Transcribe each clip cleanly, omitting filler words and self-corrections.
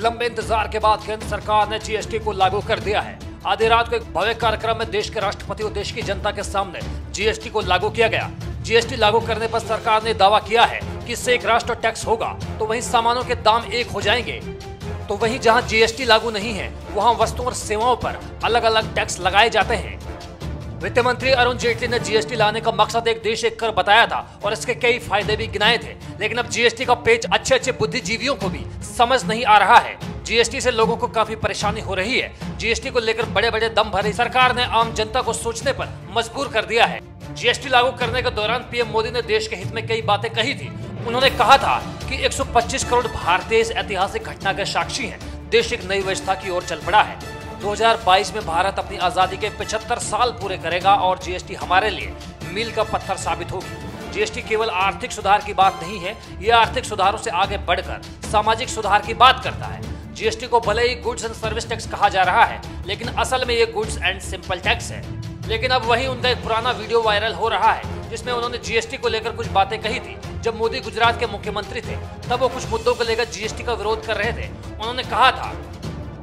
लंबे इंतजार के बाद केंद्र सरकार ने जीएसटी को लागू कर दिया है। आधी रात को एक भव्य कार्यक्रम में देश के राष्ट्रपति और देश की जनता के सामने जीएसटी को लागू किया गया। जीएसटी लागू करने पर सरकार ने दावा किया है कि इससे एक राष्ट्र टैक्स होगा तो वहीं सामानों के दाम एक हो जाएंगे। तो वहीं जहां जीएसटी लागू नहीं है वहां वस्तुओं और सेवाओं पर अलग अलग टैक्स लगाए जाते हैं। वित्त मंत्री अरुण जेटली ने जीएसटी लाने का मकसद एक देश एक कर बताया था और इसके कई फायदे भी गिनाए थे, लेकिन अब जीएसटी का पेच अच्छे बुद्धिजीवियों को भी समझ नहीं आ रहा है। जीएसटी से लोगों को काफी परेशानी हो रही है। जीएसटी को लेकर बड़े दम भरे सरकार ने आम जनता को सोचने पर मजबूर कर दिया है। जीएसटी लागू करने के दौरान पीएम मोदी ने देश के हित में कई बातें कही थी। उन्होंने कहा था कि 125 करोड़ भारतीय इस ऐतिहासिक घटना के साक्षी हैं। देश एक नई व्यवस्था की ओर चल पड़ा है। 2022 में भारत अपनी आजादी के 75 साल पूरे करेगा और जीएसटी हमारे लिए मील का पत्थर साबित होगी। जीएसटी केवल आर्थिक सुधार की बात नहीं है, यह आर्थिक सुधारों से आगे बढ़कर सामाजिक सुधार की बात करता है। जीएसटी को भले ही गुड्स एंड सर्विस टैक्स कहा जा रहा है, लेकिन असल में ये गुड्स एंड सिंपल टैक्स है। लेकिन अब वहीं उनका एक पुराना वीडियो वायरल हो रहा है जिसमें उन्होंने जीएसटी को लेकर कुछ बातें कही थी। जब मोदी गुजरात के मुख्यमंत्री थे तब वो कुछ मुद्दों को लेकर जीएसटी का विरोध कर रहे थे। उन्होंने कहा था,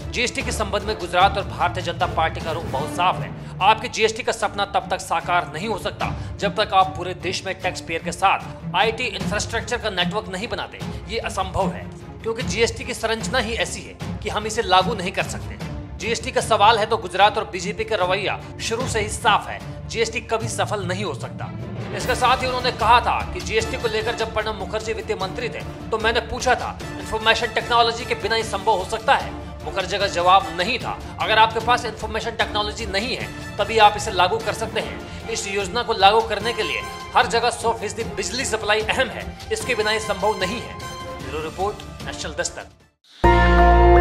जीएसटी के संबंध में गुजरात और भारतीय जनता पार्टी का रुख बहुत साफ है। आपके जीएसटी का सपना तब तक साकार नहीं हो सकता जब तक आप पूरे देश में टैक्स पेयर के साथ आईटी इंफ्रास्ट्रक्चर का नेटवर्क नहीं बनाते। ये असंभव है क्योंकि जीएसटी की संरचना ही ऐसी है कि हम इसे लागू नहीं कर सकते। जीएसटी का सवाल है तो गुजरात और बीजेपी का रवैया शुरू से ही साफ है, जीएसटी कभी सफल नहीं हो सकता। इसके साथ ही उन्होंने कहा था कि जीएसटी को लेकर जब प्रणब मुखर्जी वित्त मंत्री थे तो मैंने पूछा था इंफॉर्मेशन टेक्नोलॉजी के बिना ही संभव हो सकता है। मुखर्जी का जवाब नहीं था, अगर आपके पास इंफॉर्मेशन टेक्नोलॉजी नहीं है तभी आप इसे लागू कर सकते हैं। इस योजना को लागू करने के लिए हर जगह 100% बिजली सप्लाई अहम है, इसके बिना ये संभव नहीं है। Bureau report, national Dastak.